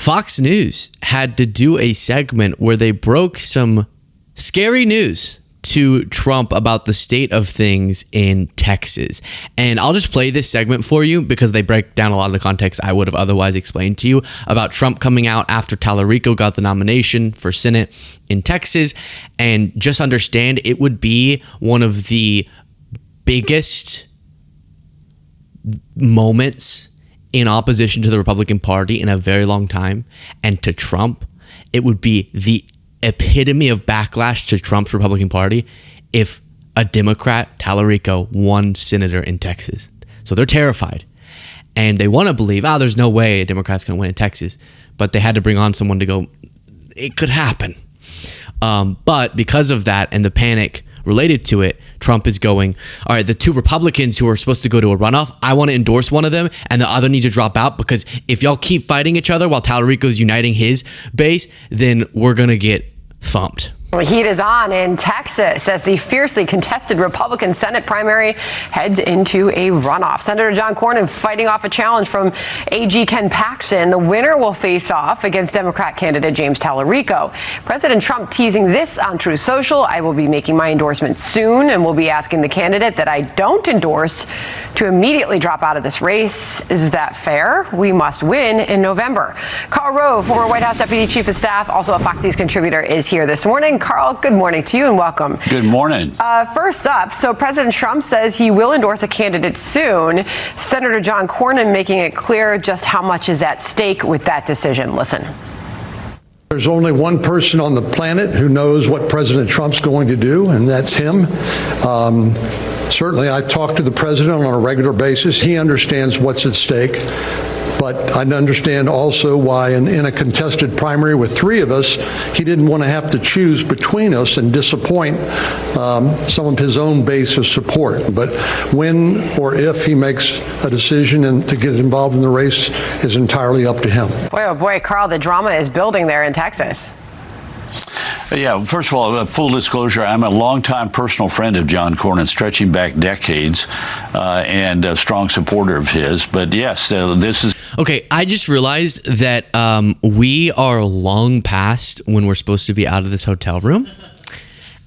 Fox News had to do a segment where they broke some scary news to Trump about the state of things in Texas. And I'll just play this segment for you because they break down a lot of the context I would have otherwise explained to you about Trump coming out after Tallarico got the nomination for Senate in Texas. And just understand, it would be one of the biggest moments in opposition to the Republican Party in a very long time. And to Trump, it would be the epitome of backlash to Trump's Republican Party if a Democrat, Tallarico, won senator in Texas. So they're terrified. And they want to believe, there's no way a Democrat's going to win in Texas. But they had to bring on someone to go, it could happen. But because of that and the panic related to it, Trump is going, all right, the two Republicans who are supposed to go to a runoff, I want to endorse one of them and the other needs to drop out, because if y'all keep fighting each other while Tallarico's uniting his base, then we're going to get thumped. The heat is on in Texas as the fiercely contested Republican Senate primary heads into a runoff. Senator John Cornyn fighting off a challenge from AG Ken Paxton. The winner will face off against Democrat candidate James Tallarico. President Trump teasing this on Truth Social: I will be making my endorsement soon and will be asking the candidate that I don't endorse to immediately drop out of this race. Is that fair? We must win in November. Karl Rove, former White House Deputy Chief of Staff, also a Fox News contributor, is here this morning. Karl, good morning to you and welcome. Good morning. First up, so President Trump says he will endorse a candidate soon. Senator John Cornyn making it clear just how much is at stake with that decision. Listen. There's only one person on the planet who knows what President Trump's going to do, and that's him. Certainly, I talk to the president on a regular basis. He understands what's at stake. But I understand also why in a contested primary with three of us, he didn't want to have to choose between us and disappoint some of his own base of support. But when or if he makes a decision and to get involved in the race is entirely up to him. Boy, oh boy, Karl, the drama is building there in Texas. Yeah, first of all, full disclosure, I'm a longtime personal friend of John Cornyn, stretching back decades, and a strong supporter of his. But yes, this is... Okay, I just realized that we are long past when we're supposed to be out of this hotel room.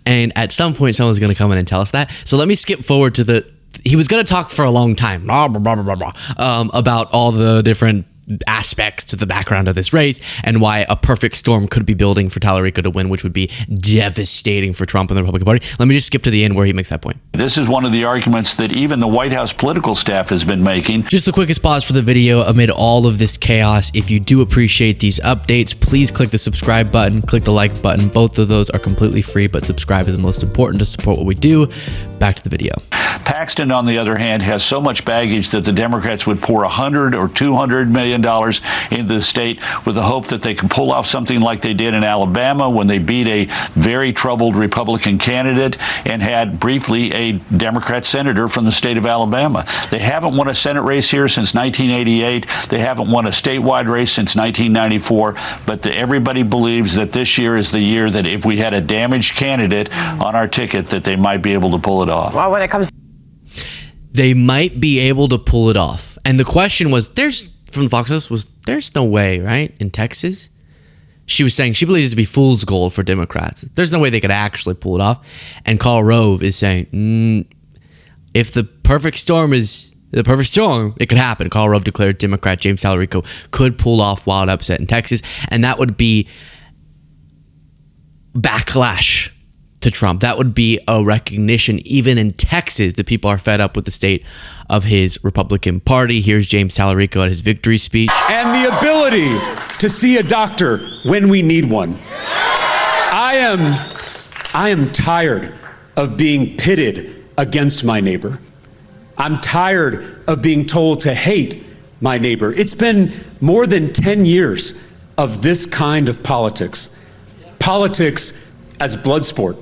And at some point, someone's going to come in and tell us that. So let me skip forward to he was going to talk for a long time about all the different aspects to the background of this race and why a perfect storm could be building for Tallarico to win, which would be devastating for Trump and the Republican Party. Let me just skip to the end where he makes that point. This is one of the arguments that even the White House political staff has been making. Just the quickest pause for the video amid all of this chaos. If you do appreciate these updates, please click the subscribe button, click the like button. Both of those are completely free, but subscribe is the most important to support what we do. Back to the video. Paxton, on the other hand, has so much baggage that the Democrats would pour $100 or $200 million into the state with the hope that they could pull off something like they did in Alabama when they beat a very troubled Republican candidate and had briefly a Democrat senator from the state of Alabama. They haven't won a Senate race here since 1988. They haven't won a statewide race since 1994. But everybody believes that this year is the year that if we had a damaged candidate on our ticket, that they might be able to pull it off. Well, when it comes, they might be able to pull it off. And the question was, from the Fox News, there's no way, right? In Texas, she was saying she believes it to be fool's gold for Democrats. There's no way they could actually pull it off. And Karl Rove is saying, if the perfect storm is the perfect storm, it could happen. Karl Rove declared Democrat James Tallarico could pull off wild upset in Texas, and that would be backlash to Trump. That would be a recognition, even in Texas, that people are fed up with the state of his Republican Party. Here's James Tallarico at his victory speech. And the ability to see a doctor when we need one. I am tired of being pitted against my neighbor. I'm tired of being told to hate my neighbor. It's been more than 10 years of this kind of politics. Politics as blood sport.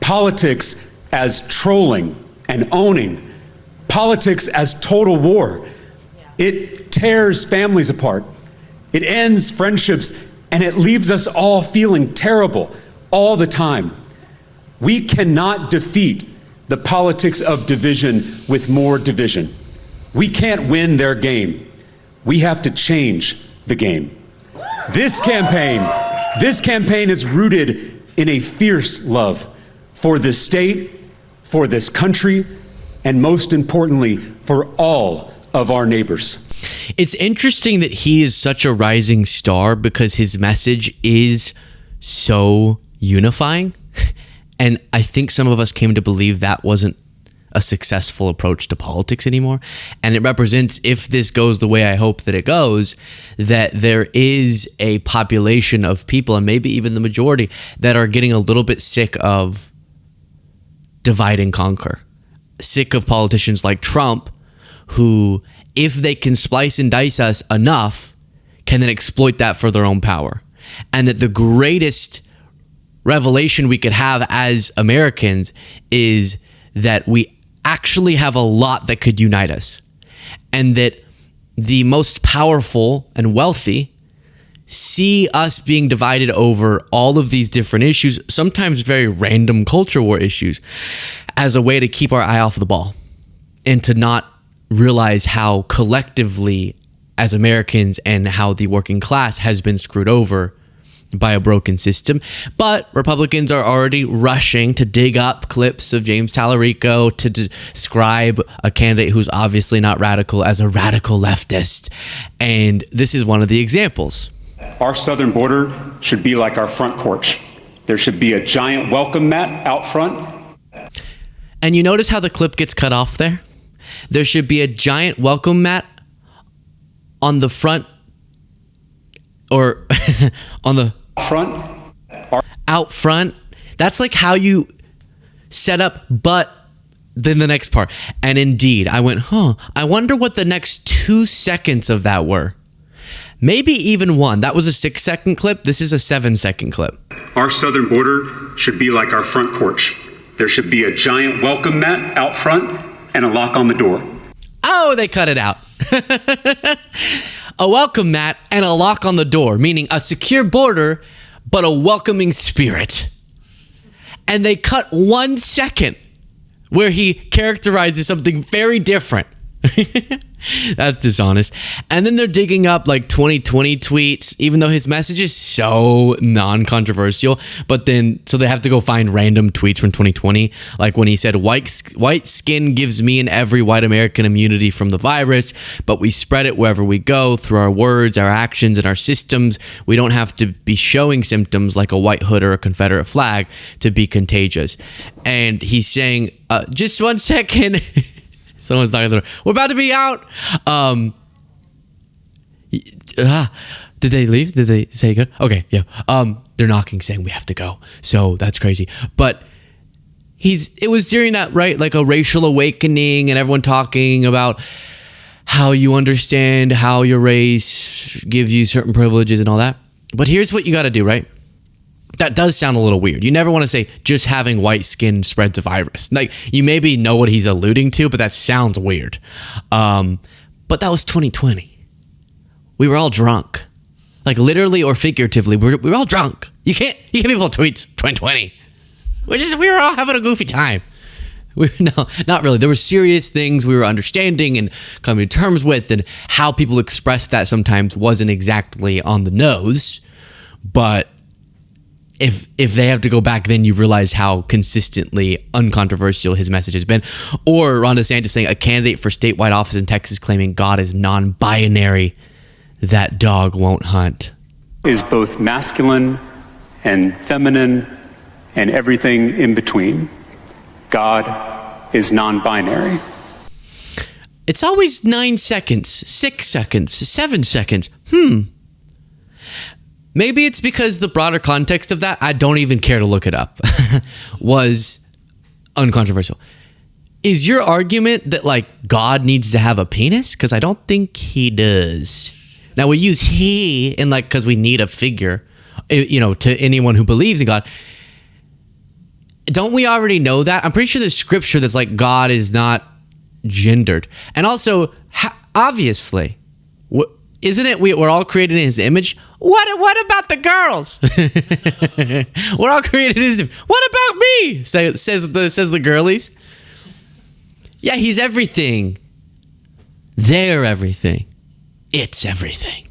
Politics as trolling and owning. Politics as total war. It tears families apart. It ends friendships, and it leaves us all feeling terrible all the time. We cannot defeat the politics of division with more division. We can't win their game. We have to change the game. This campaign is rooted in a fierce love for this state, for this country, and most importantly, for all of our neighbors. It's interesting that he is such a rising star because his message is so unifying. And I think some of us came to believe that wasn't a successful approach to politics anymore. And it represents, if this goes the way I hope that it goes, that there is a population of people, and maybe even the majority, that are getting a little bit sick of divide and conquer. Sick of politicians like Trump, who, if they can splice and dice us enough, can then exploit that for their own power. And that the greatest revelation we could have as Americans is that we actually have a lot that could unite us. And that the most powerful and wealthy see us being divided over all of these different issues, sometimes very random culture war issues, as a way to keep our eye off the ball and to not realize how collectively as Americans and how the working class has been screwed over by a broken system. But Republicans are already rushing to dig up clips of James Tallarico to describe a candidate who's obviously not radical as a radical leftist. And this is one of the examples. Our southern border should be like our front porch. There should be a giant welcome mat out front. And you notice how the clip gets cut off there? There should be a giant welcome mat on the front, or on the front, out front. That's like how you set up, but then the next part. And indeed, I went, I wonder what the next 2 seconds of that were. Maybe even one. That was a 6-second clip. This is a 7-second clip. Our southern border should be like our front porch. There should be a giant welcome mat out front and a lock on the door. Oh, they cut it out. A welcome mat and a lock on the door, meaning a secure border, but a welcoming spirit. And they cut 1 second where he characterizes something very different. That's dishonest. And then they're digging up like 2020 tweets, even though his message is so non-controversial. But then, so they have to go find random tweets from 2020, like when he said, white skin gives me and every white American immunity from the virus, but we spread it wherever we go through our words, our actions, and our systems. We don't have to be showing symptoms like a white hood or a Confederate flag to be contagious. And he's saying, just 1 second. Someone's knocking the door. We're about to be out. Did they leave? Did they say good? Okay, yeah. They're knocking, saying we have to go. So that's crazy. But it was during that, right? Like a racial awakening, and everyone talking about how you understand how your race gives you certain privileges and all that. But here's what you got to do, right? That does sound a little weird. You never want to say just having white skin spreads a virus. Like, you maybe know what he's alluding to, but that sounds weird. But that was 2020. We were all drunk. Like, literally or figuratively, we were all drunk. You can't be able to tweet 2020. We were all having a goofy time. No, not really. There were serious things we were understanding and coming to terms with, and how people expressed that sometimes wasn't exactly on the nose. But if they have to go back, then you realize how consistently uncontroversial his message has been. Or Ron DeSantis saying, a candidate for statewide office in Texas claiming God is non-binary, that dog won't hunt. Is both masculine and feminine and everything in between. God is non-binary. It's always 9 seconds, 6 seconds, 7 seconds. Maybe it's because the broader context of that, I don't even care to look it up, was uncontroversial. Is your argument that, like, God needs to have a penis? Because I don't think he does. Now, we use he in, like, because we need a figure, you know, to anyone who believes in God. Don't we already know that? I'm pretty sure there's scripture that's like God is not gendered. And also, obviously, isn't it we're all created in his image? What about the girls? We're all created in his image. What about me? Says the girlies. Yeah, he's everything. They're everything. It's everything.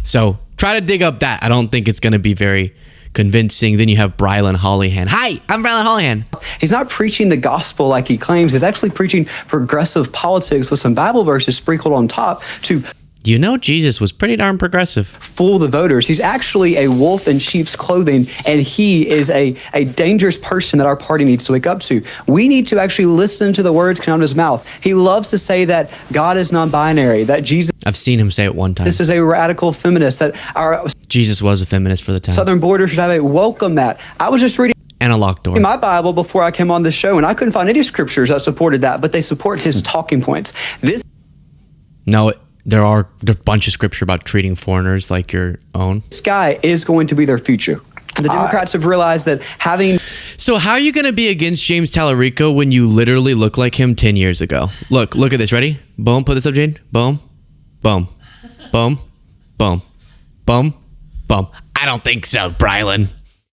So Try to dig up that. I don't think it's going to be very convincing. Then you have Brylan Hollihan. Hi, I'm Brylan Hollihan. He's not preaching the gospel like he claims. He's actually preaching progressive politics with some Bible verses sprinkled on top to You know, Jesus was pretty darn progressive. fool the voters. He's actually a wolf in sheep's clothing, and he is a dangerous person that our party needs to wake up to. We need to actually listen to the words coming out of his mouth. He loves to say that God is non-binary, that Jesus I've seen him say it one time. is a radical feminist, that our Jesus was a feminist for the time. southern border should have a welcome mat. I was just reading And a locked door. my Bible before I came on the show, and I couldn't find any scriptures that supported that, but they support his talking points. No, there are a bunch of scripture about treating foreigners like your own. This guy is going to be their future. The Democrats have realized that having So how are you going to be against James Tallarico when you literally look like him 10 years ago? Look at this. Ready? Boom. Put this up, Jane. Boom. Boom. Boom. Boom. Boom. Boom. I don't think so, Brylan.